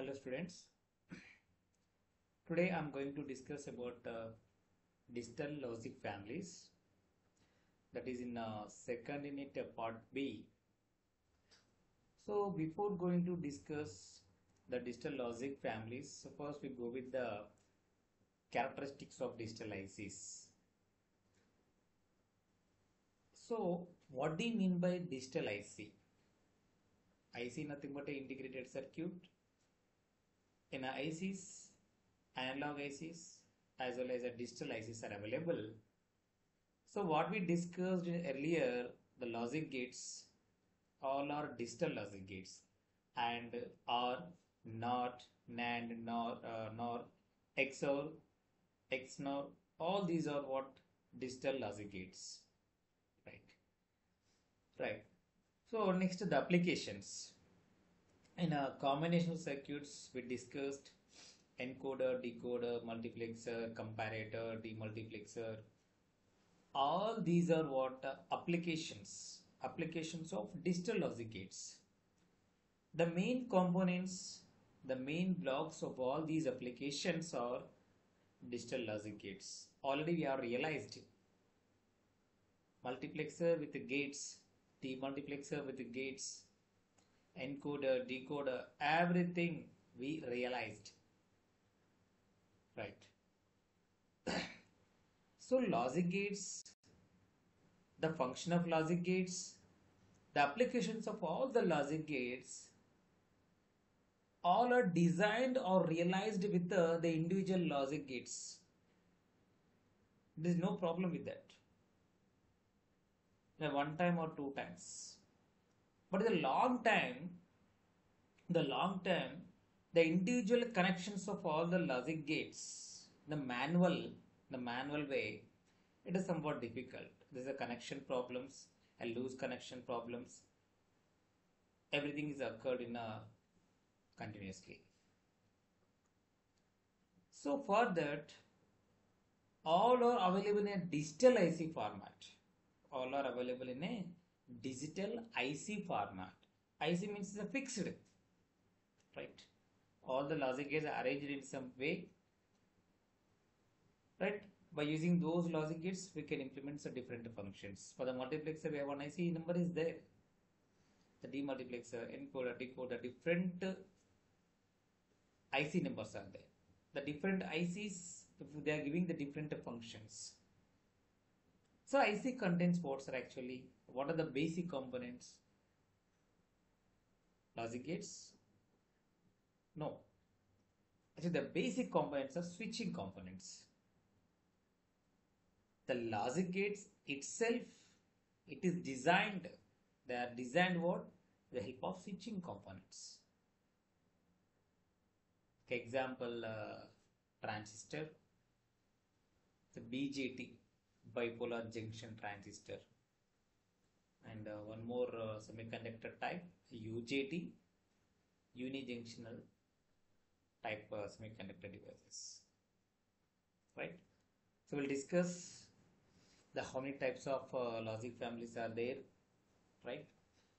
Hello students, today I am going to discuss about digital logic families, that is in second unit part B. So before going to discuss the digital logic families, so first we go with the characteristics of digital ICs. So what do you mean by digital IC? IC nothing but an integrated circuit. In ICs, analog ICs as well as a digital ICs are available. So what we discussed earlier, the logic gates, all are digital logic gates, and OR, NOT, NAND, NOR, XOR, XNOR, all these are what digital logic gates, right? Right. So next the applications. In combinational circuits, we discussed encoder, decoder, multiplexer, comparator, demultiplexer. All these are what applications of digital logic gates. The main components, the main blocks of all these applications are digital logic gates. Already we have realized multiplexer with the gates, demultiplexer with the gates, encoder, decoder, everything we realized, right? So logic gates, the function of logic gates, the applications of all the logic gates, all are designed or realized with the individual logic gates. There is no problem with that. One time or two times. But in the long term, the individual connections of all the logic gates, the manual way, it is somewhat difficult. There's a connection problems, a loose connection problems. Everything is occurred in a continuously. So for that, all are available in a digital IC format. All are available in a digital IC format. IC means it's a fixed, right? All the logic gates are arranged in some way, right? By using those logic gates, we can implement some different functions. For the multiplexer, we have one IC number is there. The demultiplexer, encoder, decoder, different IC numbers are there. The different ICs, they are giving the different functions. So IC contains what are actually, what are the basic components? Logic gates? No. Actually, the basic components are switching components. The logic gates itself, it is designed, they are designed what? With the help of switching components. Okay, example, transistor, the BJT, bipolar junction transistor, and one more semiconductor type, UJT, unijunctional type semiconductor devices, right? So we'll discuss the how many types of logic families are there, right?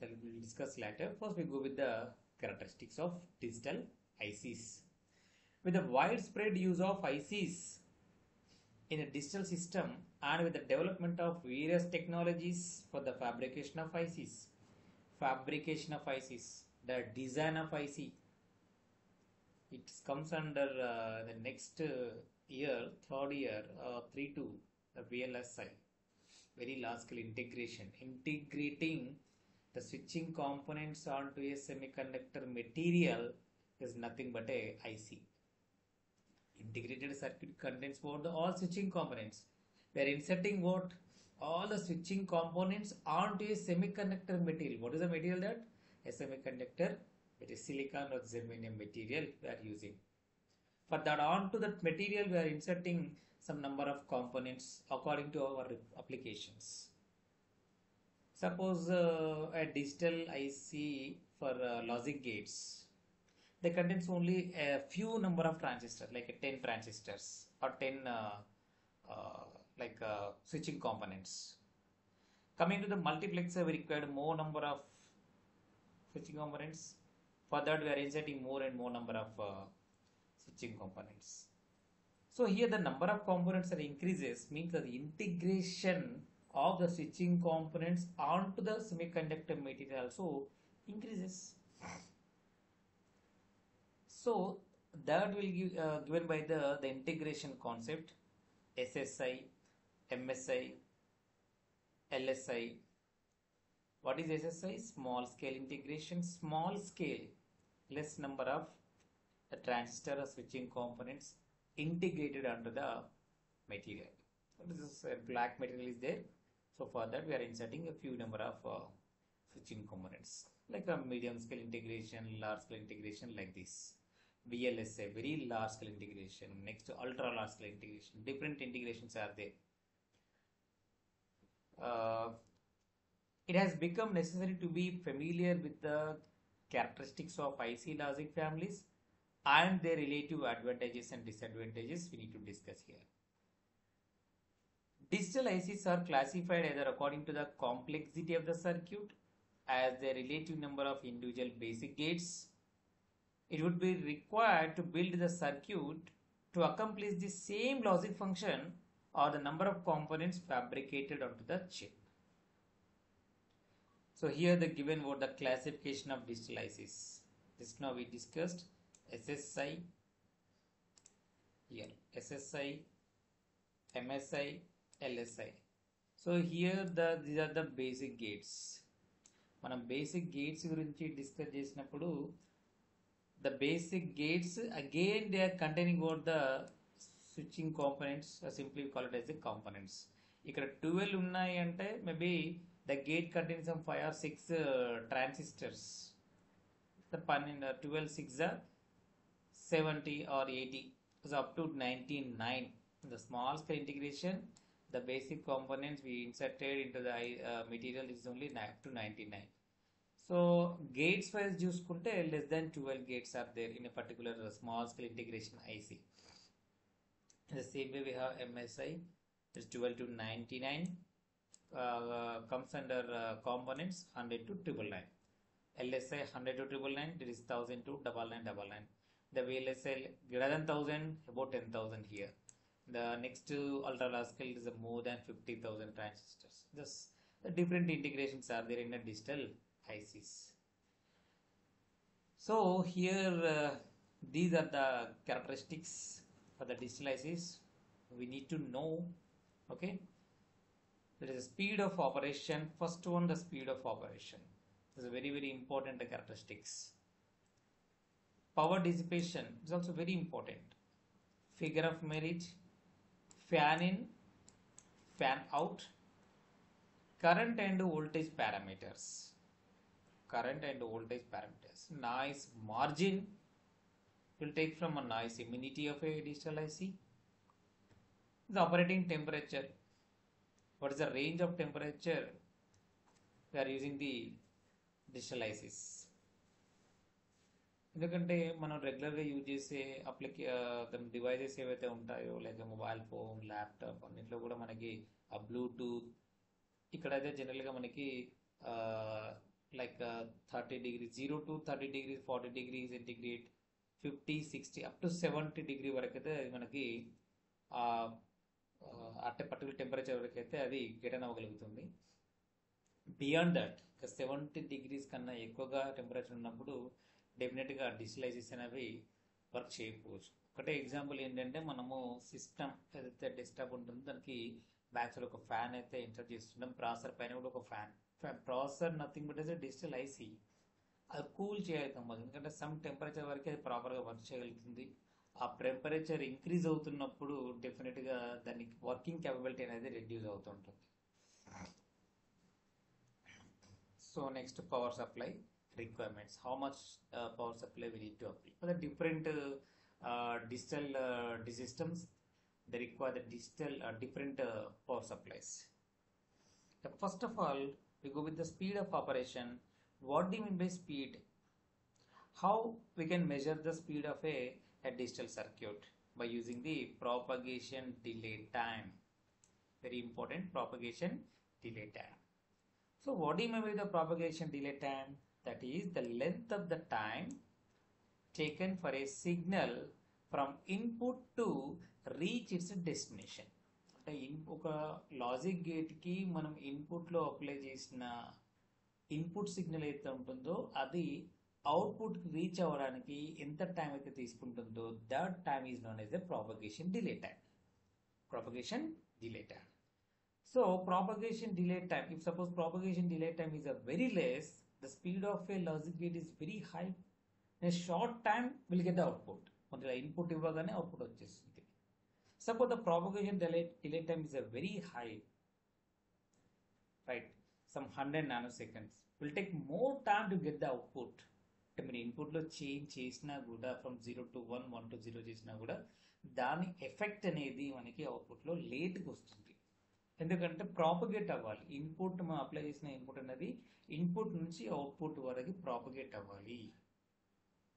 Then we'll discuss later. First we go with the characteristics of digital ICs. With the widespread use of ICs in a digital system and with the development of various technologies for the fabrication of ICs, the design of IC, it comes under the next year, third year, 3-2, the VLSI, very large scale integration, integrating the switching components onto a semiconductor material is nothing but a IC. Integrated circuit contains what? All switching components. We are inserting what? All the switching components onto a semiconductor material. What is the material that? A semiconductor, it is silicon or germanium material we are using. For that, onto that material, we are inserting some number of components according to our applications. Suppose a digital IC for logic gates, they contains only a few number of transistors, like 10 transistors or 10 switching components. Coming to the multiplexer, we required more number of switching components, For that, we are inserting more and more number of switching components. So here the number of components that increases means that the integration of the switching components onto the semiconductor material also increases. So that will give given by the integration concept, SSI, MSI, LSI. What is SSI? Small scale integration. Small scale, less number of the transistor or switching components integrated under the material. So this is a black material is there. So for that we are inserting a few number of switching components like a medium scale integration, large scale integration like this. VLSI, very large scale integration. Next to ultra large scale integration. Different integrations are there. It has become necessary to be familiar with the characteristics of IC logic families and their relative advantages and disadvantages we need to discuss here. Digital ICs are classified either according to the complexity of the circuit as the relative number of individual basic gates. It would be required to build the circuit to accomplish the same logic function or the number of components fabricated onto the chip. So here the given word the classification of digital ICs. Just now we discussed SSI, here SSI, MSI, LSI. So here these are the basic gates. మనం basic gates గురించి discuss చేసినప్పుడు the basic gates again they are containing what the switching components, or simply we call it as the components. ఇక్కడ 12 ఉన్నాయి అంటే maybe the gate contains some 5 or 6 transistors. The 12 6 are 70 or 80, so up to 99. The small scale integration, the basic components we inserted into the material is only up to 99. So gates wise చూసుకుంటే less than 12 gates are there in a particular small scale integration IC. The same way we have MSI, is 12 to 99, comes under components 100 to 999. LSI 100 to 999, there is 1000 to 9999. The VLSI greater than 1000, about 10,000 here. The next ultra large scale is more than 50,000 transistors. Thus, the different integrations are there in the digital ICs. So here these are the characteristics for the digital ICs we need to know. Okay, there is a speed of operation. First one, the speed of operation is a very important characteristics. Power dissipation is also very important. Figure of merit, fan in, fan out, current and voltage parameters. Current and voltage parameters. Noise margin will take from a noise immunity of a digital IC. The operating temperature. What is the range of temperature we are using the digital ICs? ఎందుకంటే మనం రెగ్యులర్గా use చేసే devices ఏవైతే ఉంటాయో like mobile phone, laptop అన్నింటిలో కూడా మనకి ఆ బ్లూటూత్ ఇక్కడైతే జనరల్గా మనకి like 30 degrees, 0 to 30 degrees, 40 degrees centigrade, 50, 60 up to 70 degree వరకు అయితే మనకి అట్ పర్టికులర్ టెంపరేచర్ వరకు అయితే అది గెటన్ అవ్వగలుగుతుంది. బియాండ్ దట్ 70 degrees కన్నా ఎక్కువగా టెంపరేచర్ ఉన్నప్పుడు డెఫినెట్గా డిజిటల్ ఐసీస్ అనేవి వర్క్ చేయకపోవచ్చు. ఒకటే ఎగ్జాంపుల్ ఏంటంటే మనము సిస్టమ్ ఏదైతే డెస్క్టాప్ ఉంటుందో దానికి బ్యాక్ సైడ్ ఒక ఫ్యాన్ అయితే ఇన్సర్ట్ చేస్తుంటాం. ప్రాసెసర్ పైన కూడా ఒక fan. Processor nothing but digital IC. అది కూల్ చేయాలి కంపల్సరీ, ఎందుకంటే సమ్ టెంపరేచర్ వరకు అది ప్రాపర్గా వర్క్ చేయగలుగుతుంది. ఆ టెంపరేచర్ ఇంక్రీజ్ అవుతున్నప్పుడు డెఫినెట్గా దానికి వర్కింగ్ క్యాపబిలిటీ అనేది రెడ్యూస్ అవుతుంటుంది. So next power supply requirements. How much power supply we need to apply for the different digital systems. They require the digital different power supplies. First of all, we go with the speed of operation. What do you mean by speed? How we can measure the speed of a digital circuit? By using the propagation delay time. Very important, propagation delay time. So what do you mean by the propagation delay time? That is the length of the time taken for a signal from input to reach its destination. అంటే ఒక logic గేట్కి మనం ఇన్పుట్లో apply చేసిన input signal అయితే ఉంటుందో అది అవుట్పుట్కి reach అవ్వడానికి ఎంత టైం అయితే తీసుకుంటుందో that time is known as the propagation delay time. Propagation delay time. So propagation delay time, if suppose propagation delay time is a very less, the speed of a logic gate is very high. In a short time we'll get the output. Once input ఇవ్వగానే output వచ్చేస్తుంది. Suppose the propagation delay time is a very high, right? Some 100 nanoseconds. Will take more time to get the output. అంటే మీరు ఇన్పుట్లో change చేసినా కూడా from 0 to 1, 1 to 0 చేసినా కూడా దాని ఎఫెక్ట్ అనేది మనకి అవుట్పుట్లో లేట్గా వస్తుంది. ఎందుకంటే ప్రాపగేట్ అవ్వాలి. ఇన్పుట్ మనం అప్లై చేసిన ఇన్పుట్ అనేది ఇన్పుట్ నుంచి అవుట్పుట్ వరకు ప్రాపగేట్ అవ్వాలి.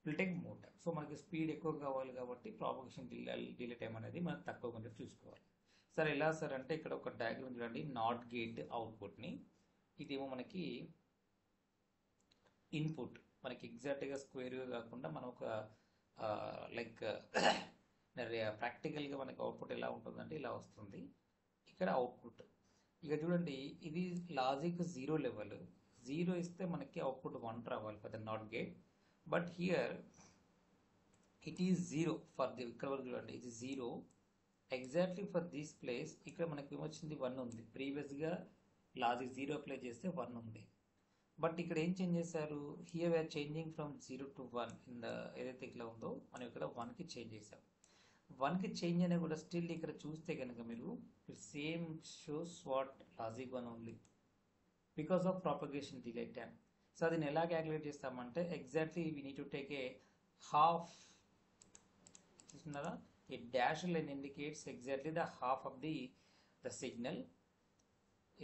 Will take more time. So మనకి స్పీడ్ ఎక్కువ కావాలి కాబట్టి ప్రాపగేషన్ డిలే టైం అనేది మనం తక్కువగా చూసుకోవాలి. సరే ఎలా సార్ అంటే ఇక్కడ ఒక డయాగ్రామ్ చూడండి. నాట్ గేట్ అవుట్పుట్ని, ఇదేమో మనకి ఇన్పుట్, మనకి ఎగ్జాక్ట్గా స్క్వేర్గా కాకుండా మనం ఒక లైక్ ప్రాక్టికల్గా మనకి అవుట్పుట్ ఎలా ఉంటుందంటే ఇలా వస్తుంది. ఇక్కడ అవుట్పుట్ ఇక చూడండి, ఇది లాజిక్ 0 లెవెల్. 0 ఇస్తే మనకి అవుట్పుట్ 1 రావాలి for the not gate. But here it is 0 for the, ఇక్కడ వరకు చూడండి ఇది 0 ఎగ్జాక్ట్లీ ఫర్ దిస్ ప్లేస్. ఇక్కడ మనకి ఏమొచ్చింది 1 ఉంది. ప్రీవియస్గా లాజిక్ 0 అప్లై చేస్తే 1 ఉంది. బట్ ఇక్కడ ఏం చేంజ్ చేశారు, here we are changing from 0 to 1 in the ఏదైతే ఇట్లా ఉందో మనం ఇక్కడ 1కి చేంజ్ చేసాం. 1కి చేంజ్ అయినా కూడా స్టిల్ ఇక్కడ చూస్తే కనుక మీరు same shows what logic 1 only because of propagation delay time. So అది ఎలా క్యాలిక్యులేట్ చేస్తామంటే exactly we need to take a half, చూస్తున్నారా a dash line indicates exactly the half of the signal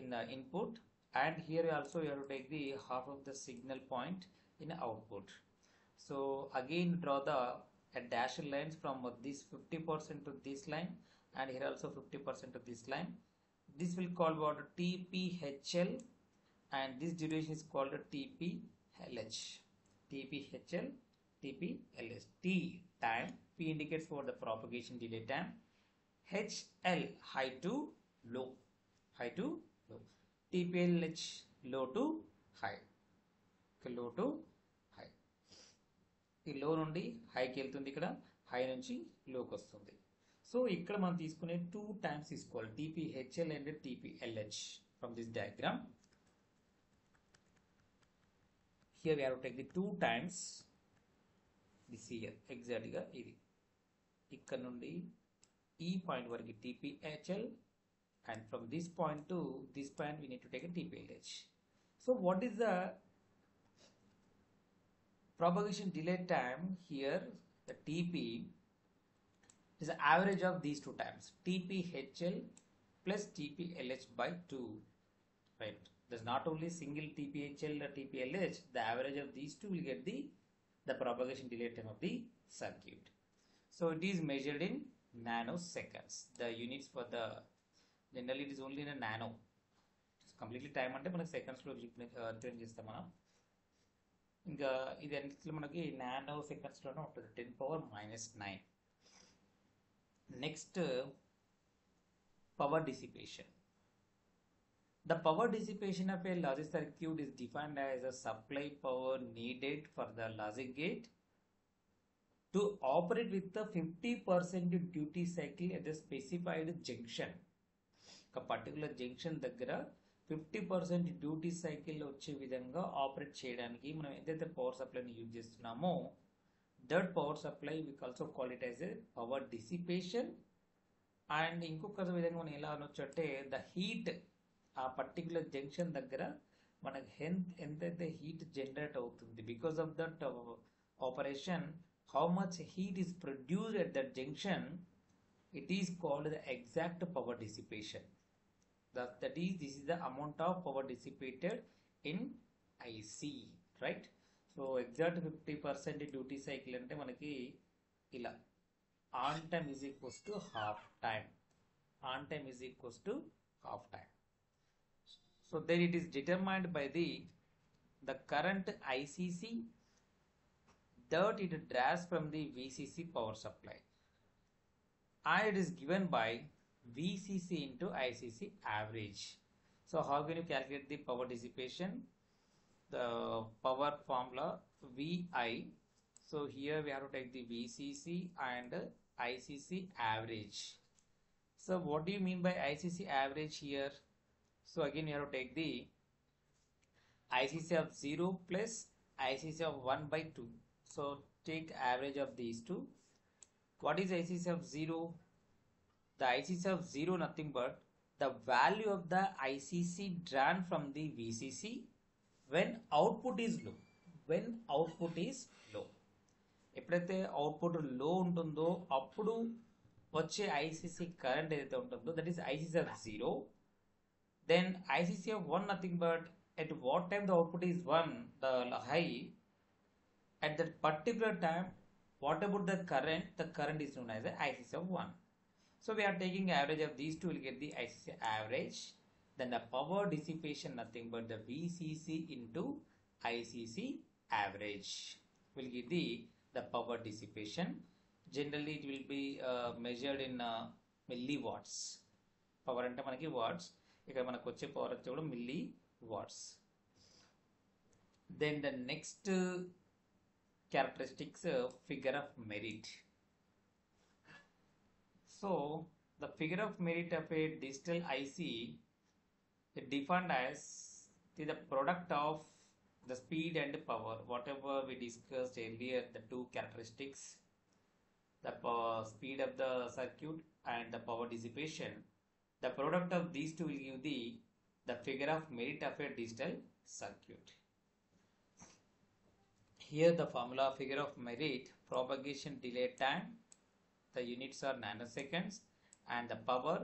in the input. And here also you have to take the half of the signal point in output. So again draw the dashed lines from this 50% to this line, and here also 50% to this line. This will call what TPHL, and this duration is called TPLH. TPHL, TPLH. T time, P indicates for the propagation delay time. HL high to low, high to low. TPLH low to high, low to high. ఈ లో నుండి హైకి వెళ్తుంది, ఇక్కడ high నుంచి లోకి వస్తుంది. So ఇక్కడ మనం తీసుకునే 2 టైమ్స్ తీసుకోవాలి, TPHL and TPLH from this diagram. Here we have to take the 2 times this year ఎగ్జాక్ట్గా ఇది ఇక్కడ నుండి ఈ పాయింట్ వరకు TPHL, and from this point to this point we need to take a TPLH. So what is the propagation delay time here? The TP is the average of these 2 times, TPHL plus TPLH by 2, right? There's not only single TPHL or TPLH, the average of these 2 will get the propagation delay time of the circuit. So it is measured in nanoseconds. The units for the general it is only in nano, completely time అంటే మనకి సెకండ్స్లో change చేస్తాం మనం. ఇంకా ఇది అన్నిట్లో మనకి nano సెకండ్స్లోనే ఉంటుంది, 10⁻⁹. Next power dissipation. The power dissipation of A logic circuit is defined as a supply power needed for the logic gate to operate with the 50% duty cycle at the specified junction. ఒక particular junction దగ్గర 50% duty cycle వచ్చే విధంగా operate చేయడానికి మనం ఏదైతే power సప్లైని use చేస్తున్నామో that power supply we also call it as a power dissipation. And ఇంకొక విధంగా మనం ఎలా అనొచ్చు అంటే ద హీట్, ఆ పర్టికులర్ జంక్షన్ దగ్గర మనకి ఎంతైతే హీట్ జనరేట్ అవుతుంది because of that operation, how much heat is produced at that junction, it is called the exact power dissipation. That is, this is the amount of power dissipated in IC, right? So exact 50% duty cycle అంటే మనకి ఇలా on time is equals to half time, on time is equals to half time. So then it is determined by the current ICC, that it draws from the VCC power supply, and it is given by VCC into ICC average. So how can you calculate the power dissipation? The power formula VI. So here we have to take the VCC and ICC average. So what do you mean by ICC average here? So again you have to take the ICC of 0 plus ICC of 1 by 2. So take average of these two. What is ICC of 0? The ICC of 0 nothing but the value of the ICC drawn from the VCC when output is low. When output is low. ఎప్పుడైతే output low ఉంటుందో అప్పుడు వచ్చే ICC current ఏదైతే ఉంటుందో that is ICC of 0. Then ICC of 1 nothing but at what time the output is 1, the high, at that particular time, what about the current? The current is known as the ICC of 1. So we are taking average of these two, will get the ICC average. Then the power dissipation nothing but the VCC into ICC average will give the power dissipation. Generally it will be measured in milliwatts. Power ante manaki watts, ikkada manaku vache power ante kuda milli watts. Then the next characteristics, figure of merit. So the figure of merit of a digital IC is defined as the product of the speed and power. Whatever we discussed earlier, the two characteristics, the speed of the circuit and the power dissipation, the product of these two will give the figure of merit of a digital circuit. Here the formula figure of merit, propagation delay time, the units are nanoseconds and the power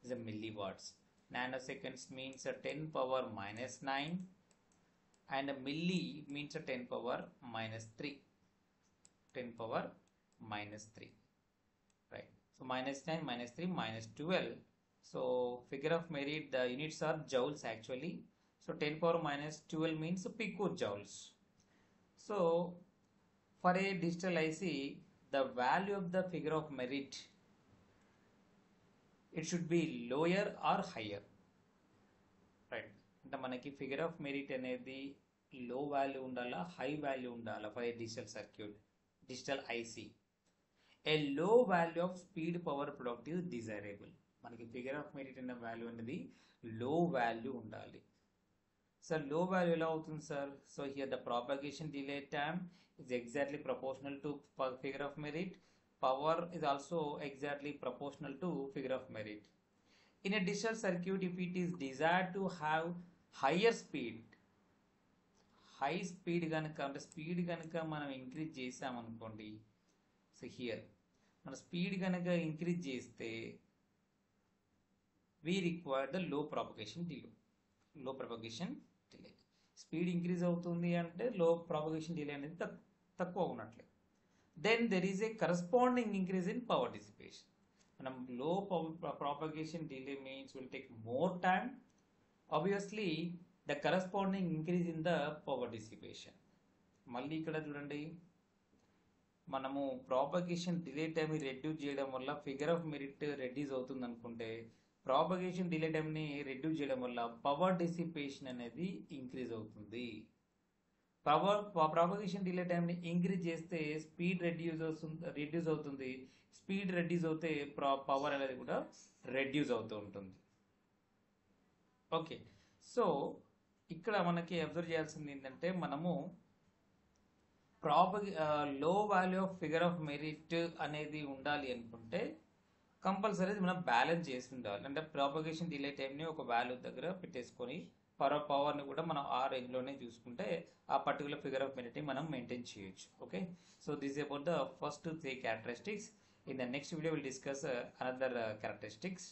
is a milliwatts. Nanoseconds means a 10 power minus 9 and a milli means a 10 power minus 3. 10 power minus 3. Right. So minus 9 minus 3 minus 12. So figure of merit, the units are joules actually. So 10 power minus 12 means picojoules. So for a digital IC, the value of the figure of merit, it should be lower or higher. Right. అంటే మనకి figure of merit అనేది low value ఉండాలా, high value ఉండాలా for a digital circuit, digital IC. A low value of speed power product is desirable. మనకి figure of merit అనే value అనేది low value ఉండాలి. Sir low value ఎలా అవుతుంది sir? So here the propagation delay time is exactly proportional to figure of merit. Power is also exactly proportional to figure of merit. In a digital circuit, if it is desired to have higher speed, high speed ganaka ante speed ganaka manam increase chesam anukondi. So here mana speed ganaka increase cheste we require the low propagation delay. Low propagation delay. Speed increase అవుతుంది అంటే లో propagation delay అనేది తక్కువ ఉన్నట్లే. Then there is a corresponding increase in power dissipation. మనం low propagation delay means will take more time, obviously the corresponding increase in the power dissipation. మళ్ళీ ఇక్కడ చూడండి, మనము ప్రాపగేషన్ డిలే టైం రెడ్యూస్ చేయడం వల్ల ఫిగర్ ఆఫ్ మెరిట్ రెడ్యూస్ అవుతుంది అనుకుంటే, propagation delay టైంని రెడ్యూస్ చేయడం వల్ల పవర్ డిసిపేషన్ అనేది ఇంక్రీజ్ అవుతుంది. ప్రాపగేషన్ డిలే టైంని ఇంక్రీజ్ చేస్తే స్పీడ్ రెడ్యూస్ అవుతుంది. స్పీడ్ రెడ్యూస్ అవుతే పవర్ అనేది కూడా రెడ్యూస్ అవుతూ ఉంటుంది. ఓకే, సో ఇక్కడ మనకి అబ్జర్వ్ చేయాల్సింది ఏంటంటే, మనము లో value of figure of merit అనేది ఉండాలి అనుకుంటే కంపల్సరీ మనం బ్యాలెన్స్ చేసి ఉండాలి. అంటే ప్రాపగేషన్ డిలే టైంని ఒక వాల్యూ దగ్గర పెట్టేసుకొని పవర్ని కూడా మనం ఆ రేంజ్లోనే చూసుకుంటే ఆ పర్టికులర్ ఫిగర్ ఆఫ్ మెరిట్ని మనం మెయింటైన్ చేయొచ్చు. Okay, so this about the first 3 characteristics. In the next video we'll discuss another characteristics.